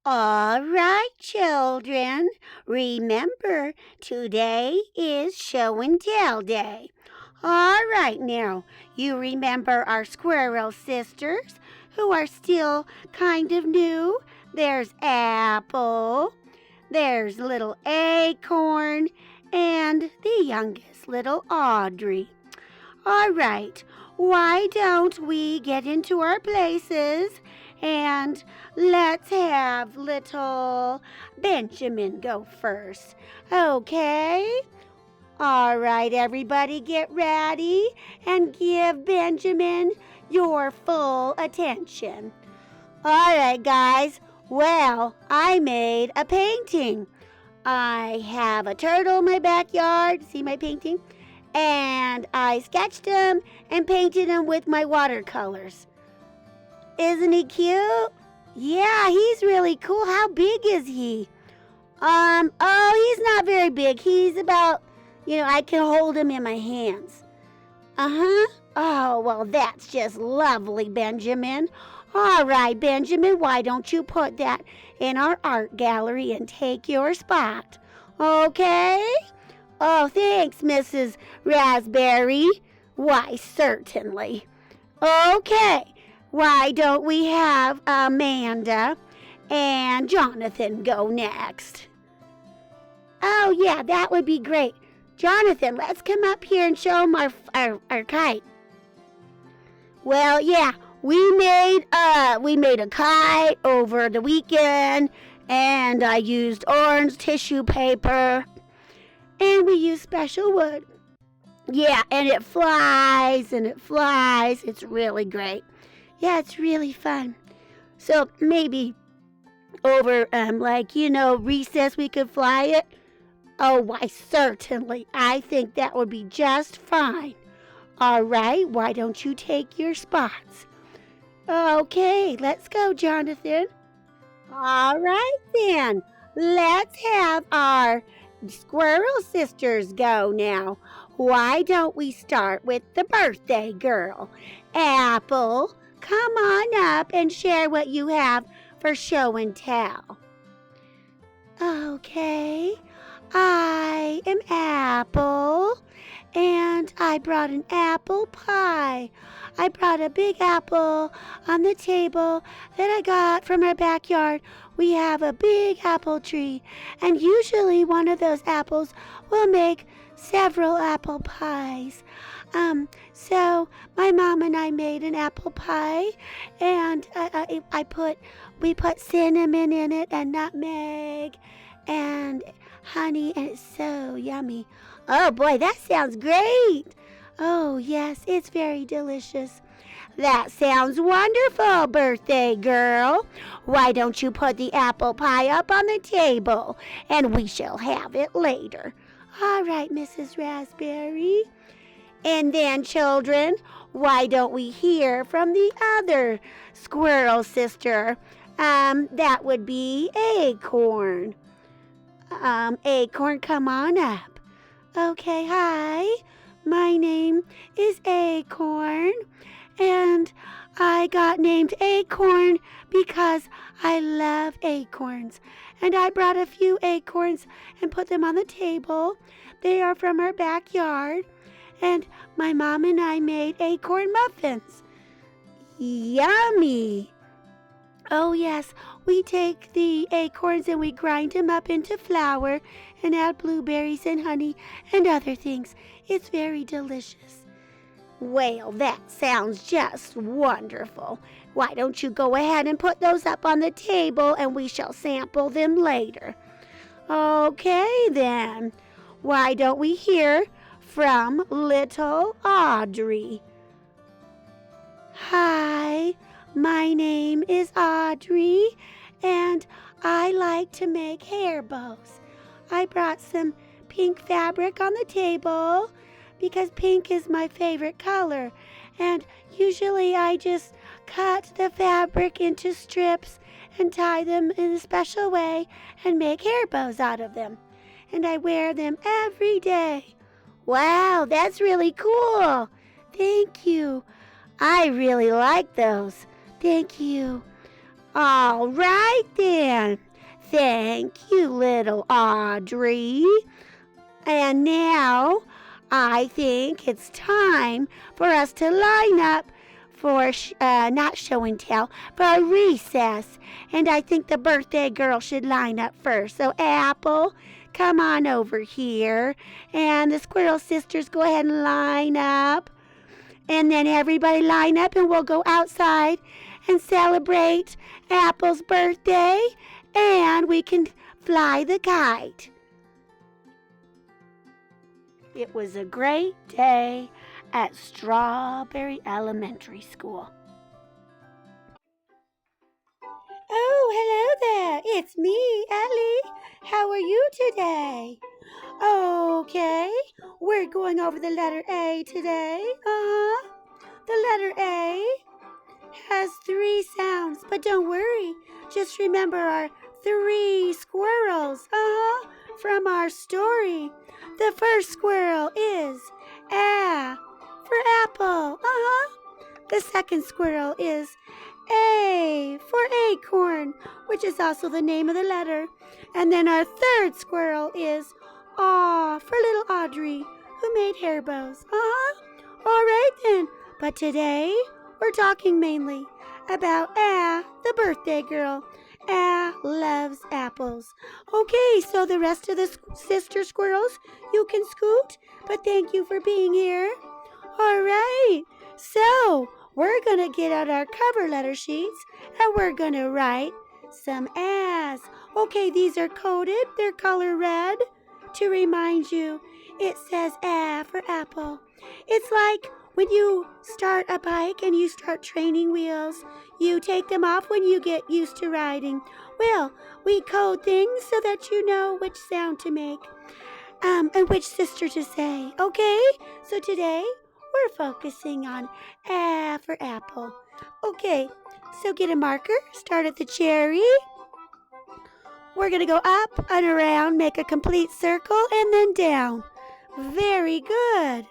All right, children. Remember, today is show and tell day. All right, now, you remember our squirrel sisters who are still kind of new? There's Apple, there's little Acorn, and the youngest little Audrey. All right, why don't we get into our places and let's have little Benjamin go first, okay? All right, everybody get ready and give Benjamin your full attention. All right, guys, well, I made a painting. I have a turtle in my backyard. See my painting? And I sketched him and painted him with my watercolors. Isn't he cute? Yeah, he's really cool. How big is he? He's not very big. He's about, I can hold him in my hands. Uh-huh. Oh, well, that's just lovely, Benjamin. All right, Benjamin, why don't you put that in our art gallery and take your spot? Okay? Oh, thanks, Mrs. Raspberry. Why, certainly. Okay, why don't we have Amanda and Jonathan go next? Oh, yeah, that would be great. Jonathan, let's come up here and show them our kite. Well, yeah, we made a kite over the weekend, and I used orange tissue paper, and we used special wood. Yeah, and it flies, and it flies. It's really great. Yeah, it's really fun. So maybe over, recess we could fly it. Oh, why, certainly. I think that would be just fine. All right, why don't you take your spots? Okay, let's go, Jonathan. All right, then. Let's have our squirrel sisters go now. Why don't we start with the birthday girl? Apple, come on up and share what you have for show and tell. Okay, I am Apple, and I brought an apple pie. I brought a big apple on the table that I got from our backyard. We have a big apple tree, and usually one of those apples will make several apple pies. So my mom and I made an apple pie, and we put cinnamon in it and nutmeg and honey, and it's so yummy. Oh boy, that sounds great. Oh yes, it's very delicious. That sounds wonderful, birthday girl. Why don't you put the apple pie up on the table, and we shall have it later. All right, Mrs. Raspberry. And then, children, why don't we hear from the other squirrel sister? That would be Acorn. Acorn, come on up. Okay, hi. My name is Acorn, and I got named Acorn because I love acorns. And I brought a few acorns and put them on the table. They are from our backyard, and my mom and I made acorn muffins. Yummy! Oh yes, we take the acorns and we grind them up into flour and add blueberries and honey and other things. It's very delicious. Well, that sounds just wonderful. Why don't you go ahead and put those up on the table and we shall sample them later. Okay then. Why don't we hear from little Audrey? Hi. My name is Audrey, and I like to make hair bows. I brought some pink fabric on the table because pink is my favorite color, and usually I just cut the fabric into strips and tie them in a special way and make hair bows out of them, and I wear them every day. Wow, that's really cool. Thank you. I really like those. Thank you. All right then. Thank you, little Audrey. And now I think it's time for us to line up for not show and tell, but recess. And I think the birthday girl should line up first. So Apple, come on over here. And the squirrel sisters, go ahead and line up. And then everybody line up and we'll go outside and celebrate Apple's birthday. And we can fly the kite. It was a great day at Strawberry Elementary School. Oh, hello there. It's me, Ellie. How are you today? Okay, we're going over the letter A today. The letter A has 3 sounds, but don't worry. Just remember our 3 squirrels, from our story. The first squirrel is A for apple, The second squirrel is A for acorn, which is also the name of the letter. And then our third squirrel is Aw for little Audrey, who made hair bows. All right then. But today we're talking mainly about A, the birthday girl. A loves apples. Okay, so the rest of the sister squirrels, you can scoot, but thank you for being here. All right, so we're going to get out our cover letter sheets and we're going to write some A's. Okay, these are coded. They're color red. To remind you, it says A for apple. It's like when you start a bike and you start training wheels, you take them off when you get used to riding. Well, we code things so that you know which sound to make and which sister to say, okay? So today, we're focusing on A for apple. Okay, so get a marker, start at the cherry. We're going to go up and around, make a complete circle, and then down. Very good.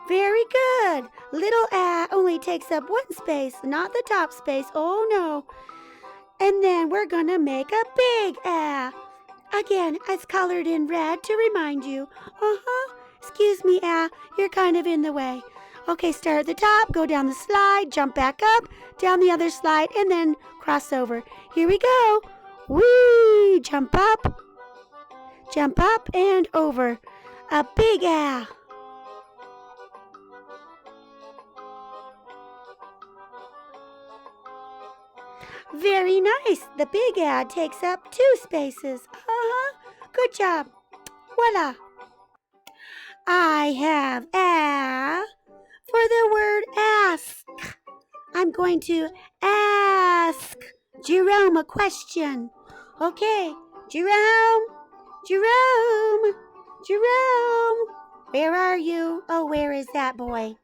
Very good. Little A only takes up 1 space, not the top space. Oh, no. And then we're going to make a big A. Again, it's colored in red to remind you. Excuse me, A. You're kind of in the way. Okay, start at the top, go down the slide, jump back up, down the other slide, and then cross over. Here we go. Whee! Jump up, and over. A big A. Very nice. The big A takes up 2 spaces. Good job. Voila. I have A for the word ask. I'm going to ask Jerome a question. Okay, Jerome, where are you? Oh, where is that boy?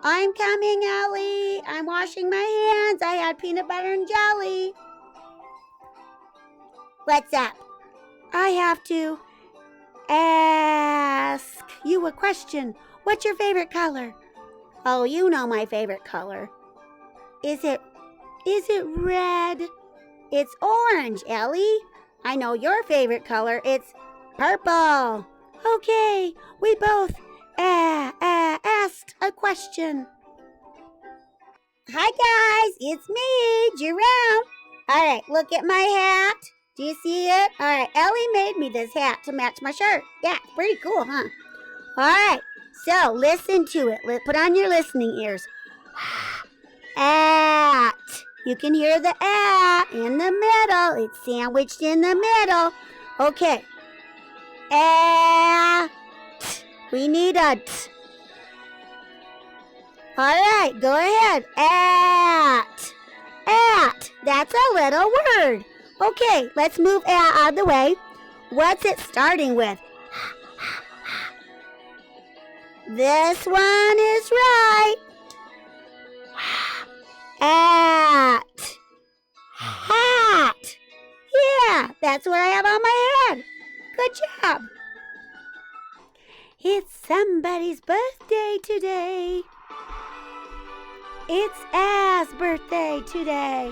I'm coming, Ellie. I'm washing my hands. I had peanut butter and jelly. What's up? I have to ask you a question. What's your favorite color? Oh, you know my favorite color. Is it red? It's orange, Ellie. I know your favorite color. It's purple. Okay, we both asked a question. Hi, guys. It's me, Jerome. All right, look at my hat. Do you see it? All right, Ellie made me this hat to match my shirt. Yeah, it's pretty cool, huh? All right, so listen to it. Put on your listening ears. At. You can hear the at in the middle. It's sandwiched in the middle. Okay. At. We need a t. All right, go ahead. At. At. That's a little word. Okay, let's move at out of the way. What's it starting with? This one is right. At. Hat. Yeah, that's what I have on my head. Good job. It's somebody's birthday today. It's A's birthday today.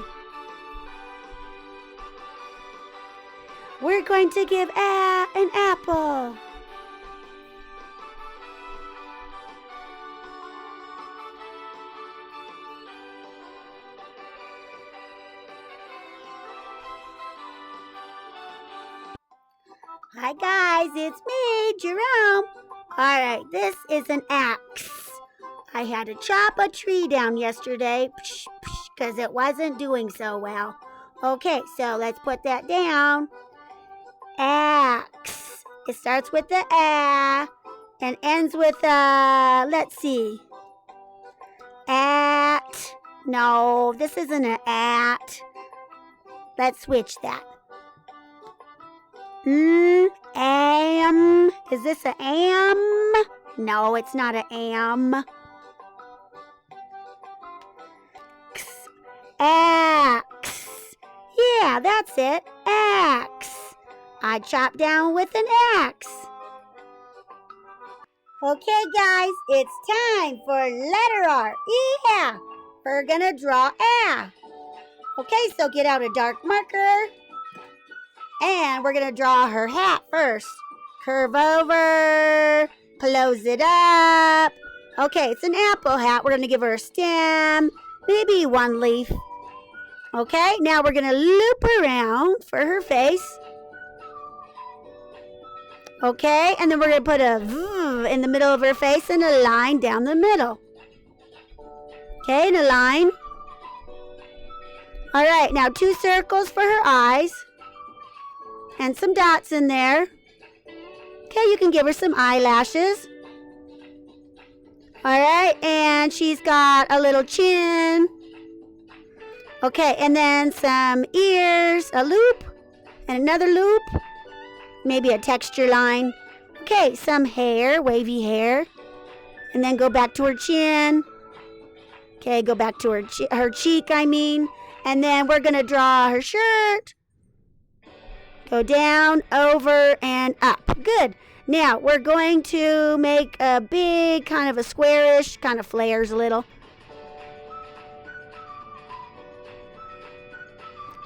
We're going to give A an apple. Hi guys, it's me, Jerome. Alright, this is an axe. I had to chop a tree down yesterday because it wasn't doing so well. Okay, so let's put that down. Axe. It starts with the A and ends with let's see. At. No, this isn't an at. Let's switch that. Am. Is this an am? No, it's not an am. X. Axe. Yeah, that's it. Axe. I chopped down with an axe. Okay, guys, it's time for letter R. Yeah, we're gonna draw A. Okay, so get out a dark marker. And we're going to draw her hat first. Curve over. Close it up. Okay, it's an apple hat. We're going to give her a stem. Maybe one leaf. Okay, now we're going to loop around for her face. Okay, and then we're going to put a V in the middle of her face and a line down the middle. Okay, and a line. All right, now 2 circles for her eyes. And some dots in there. Okay, you can give her some eyelashes. All right, and she's got a little chin. Okay, and then some ears, a loop, and another loop. Maybe a texture line. Okay, some hair, wavy hair. And then go back to her chin. Okay, go back to her cheek, I mean. And then we're going to draw her shirt. Go down, over, and up. Good. Now, we're going to make a big, kind of a squarish, kind of flares a little.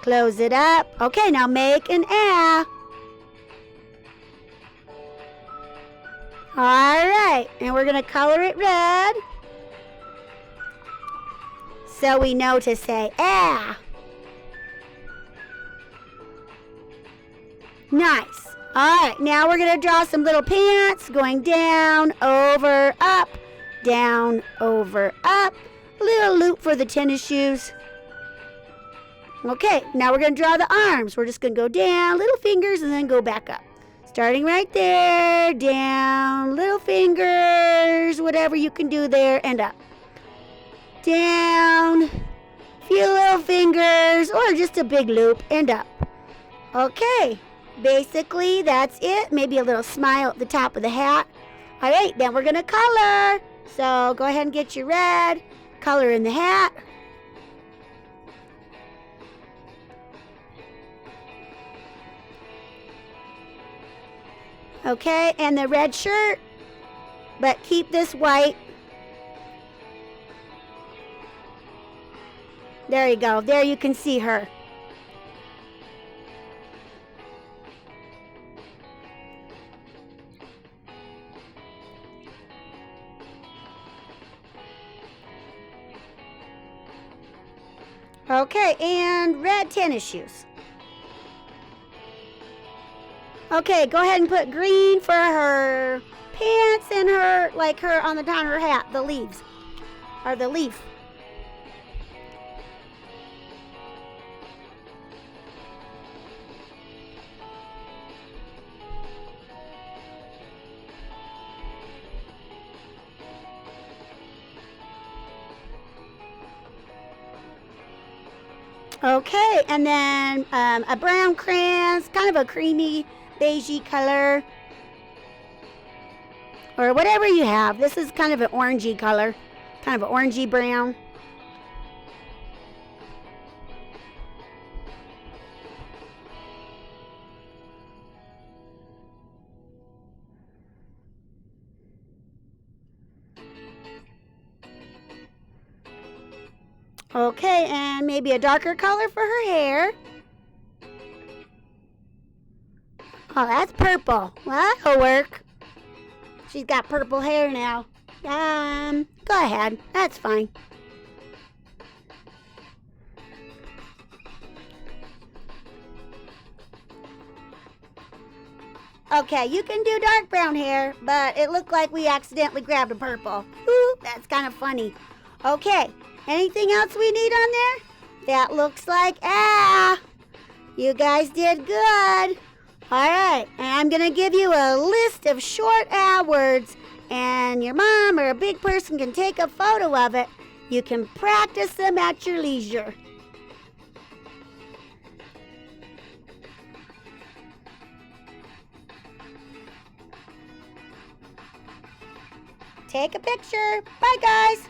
Close it up. Okay, now make an A. All right, and we're going to color it red. So we know to say A. Nice. All right, now we're going to draw some little pants going down, over, up, down, over, up. A little loop for the tennis shoes. Okay, now we're going to draw the arms. We're just going to go down, little fingers, and then go back up. Starting right there, down, little fingers, whatever you can do there, and up. Down, few little fingers, or just a big loop, and up. Okay. Basically, that's it. Maybe a little smile at the top of the hat. All right, then we're going to color. So go ahead and get your red. Color in the hat. Okay, and the red shirt. But keep this white. There you go. There you can see her. Okay, and red tennis shoes. Okay, go ahead and put green for her pants and her, like her on the top of her hat, the leaves, or the leaf. Okay, and then a brown crayons, kind of a creamy, beigey color. Or whatever you have. This is kind of an orangey color. Kind of an orangey brown. Okay, and maybe a darker color for her hair. Oh, that's purple. Well, that'll work. She's got purple hair now. Go ahead. That's fine. Okay, you can do dark brown hair, but it looked like we accidentally grabbed a purple. Ooh, that's kind of funny. Okay, anything else we need on there? That looks like, you guys did good. All right, and I'm going to give you a list of short words, and your mom or a big person can take a photo of it. You can practice them at your leisure. Take a picture. Bye, guys.